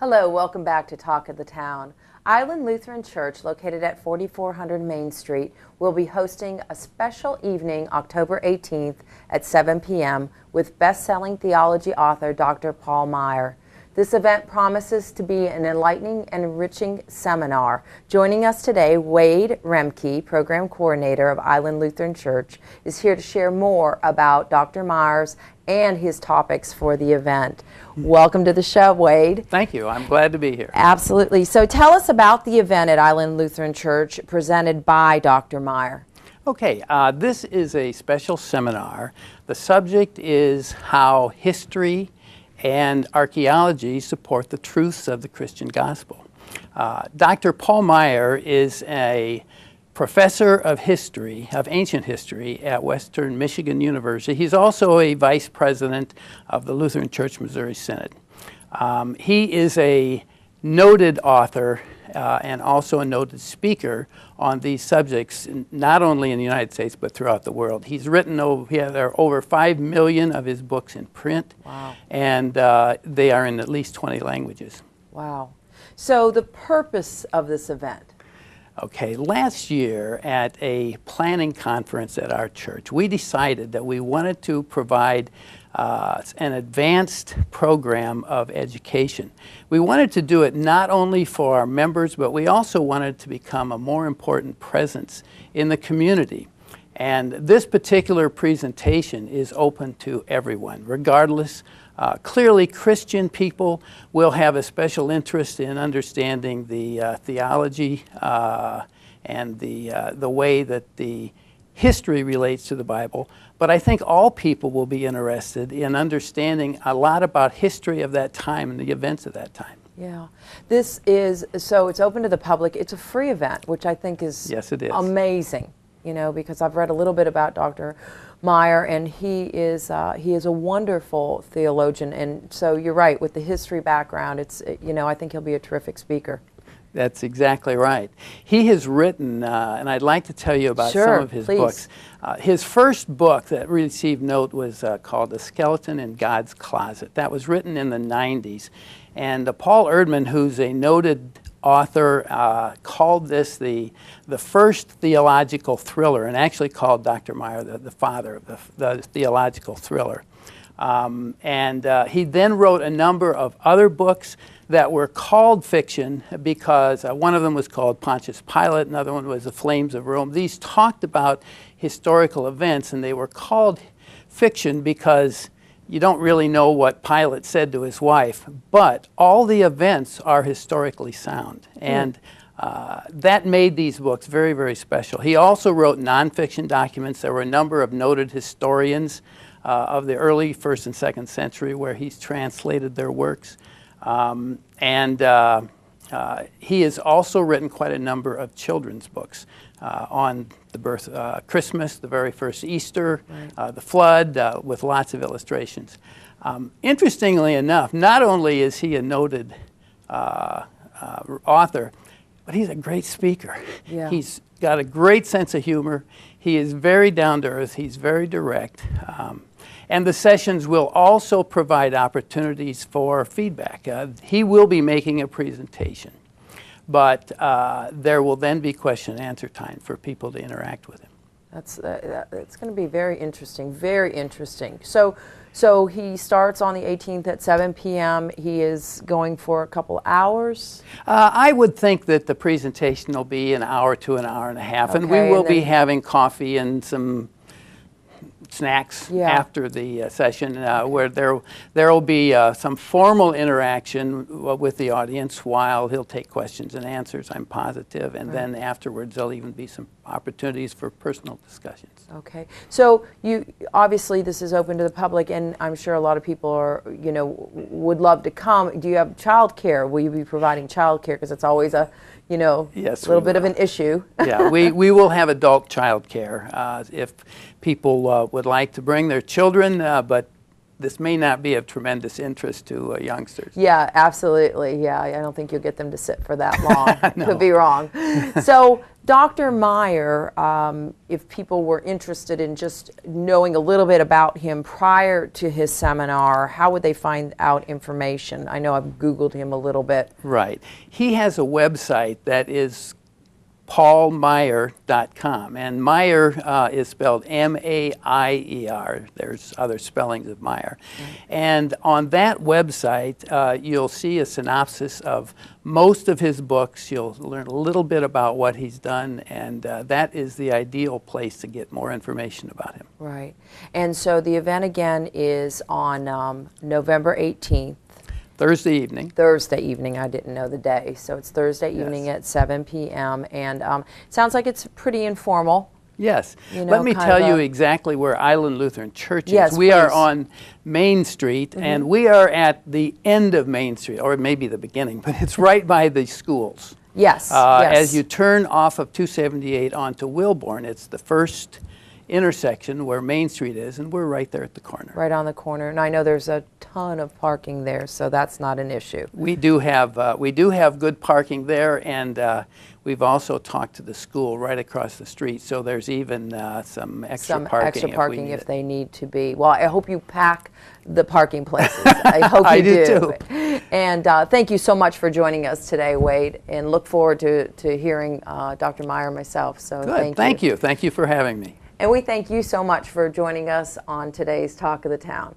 Hello, welcome back to Talk of the Town. Island Lutheran Church, located at 4400 Main Street, will be hosting a special evening October 18th at 7 p.m. with best-selling theology author Dr. Paul Meyer. This event promises to be an enlightening and enriching seminar. Joining us today, Wade Roemke, Program Coordinator of Island Lutheran Church, is here to share more about Dr. Meyers and his topics for the event. Welcome to the show, Wade. Thank you. I'm glad to be here. Absolutely. So tell us about the event at Island Lutheran Church presented by Dr. Meyer. Okay, this is a special seminar. The subject is how history and archaeology support the truths of the Christian gospel. Dr. Paul Meyer is a professor of history, of ancient history at Western Michigan University. He's also a vice president of the Lutheran Church Missouri Synod. He is a noted author and also a noted speaker on these subjects, not only in the United States but throughout the world. He's written there are over 5 million of his books in print. Wow. And they are in at least 20 languages. Wow. So the purpose of this event? Okay, last year at a planning conference at our church, we decided that we wanted to provide an advanced program of education. We wanted to do it not only for our members, but we also wanted to become a more important presence in the community. And this particular presentation is open to everyone, regardless. Clearly, Christian people will have a special interest in understanding the theology and the way that the history relates to the Bible. But I think all people will be interested in understanding a lot about history of that time and the events of that time. Yeah. So it's open to the public. It's a free event, which I think is, yes, it is amazing, you know, because I've read a little bit about Dr. Meyer, and he is a wonderful theologian. And so you're right, with the history background, I think he'll be a terrific speaker. That's exactly right. He has written, and I'd like to tell you about some of his books. His first book that received note was called The Skeleton in God's Closet. That was written in the 90s. And Paul Erdman, who's a noted author, called this the first theological thriller, and actually called Dr. Meyer the father of the theological thriller. He then wrote a number of other books that were called fiction because one of them was called Pontius Pilate, another one was The Flames of Rome. These talked about historical events, and they were called fiction because you don't really know what Pilate said to his wife, but all the events are historically sound. And that made these books very, very special. He also wrote nonfiction documents. There were a number of noted historians of the early 1st and 2nd century where he's translated their works. He has also written quite a number of children's books on the birth, Christmas, the very first Easter, right, the flood, with lots of illustrations. Interestingly enough, not only is he a noted author, but he's a great speaker. Yeah. He's got a great sense of humor. He is very down to earth. He's very direct. And the sessions will also provide opportunities for feedback. He will be making a presentation, but there will then be question and answer time for people to interact with him. That's going to be very interesting, very interesting. So he starts on the 18th at 7 p.m. He is going for a couple hours? I would think that the presentation will be an hour to an hour and a half, okay, and we will be having coffee and some snacks after the session, where there will be some formal interaction with the audience while he'll take questions and answers, I'm positive, and then afterwards there'll even be some opportunities for personal discussions. Okay, so obviously this is open to the public, and I'm sure a lot of people would love to come. Do you have childcare? Will you be providing childcare? Because it's always a yes, little bit of an issue. Yeah, we will have adult childcare if people would like to bring their children, but this may not be of tremendous interest to youngsters. Yeah, absolutely. Yeah, I don't think you'll get them to sit for that long. No. Could be wrong. So, Dr. Meyer, if people were interested in just knowing a little bit about him prior to his seminar, how would they find out information? I know I've Googled him a little bit. Right. He has a website that is paulmeyer.com, and Meyer is spelled M-A-I-E-R. There's other spellings of Meyer. And on that website, you'll see a synopsis of most of his books. You'll learn a little bit about what he's done, and that is the ideal place to get more information about him. Right. And so the event again is on November 18th. Thursday evening. Thursday evening. I didn't know the day. So it's Thursday evening at 7 p.m. And it sounds like it's pretty informal. Yes. You know, let me tell you exactly where Island Lutheran Church is. Yes, we are please. on Main Street, and we are at the end of Main Street, or maybe the beginning, but it's right by the schools. Yes, yes. As you turn off of 278 onto Wilbourn, it's the first intersection where Main Street is, and we're right there at the corner. Right on the corner, and I know there's a ton of parking there, so that's not an issue. We do have good parking there, and we've also talked to the school right across the street, so there's even some extra parking if they need to be. Well, I hope you pack the parking places. I hope you I do too. And thank you so much for joining us today, Wade, and look forward to hearing Dr. Meyer myself. So good. Thank you. Thank you for having me. And we thank you so much for joining us on today's Talk of the Town.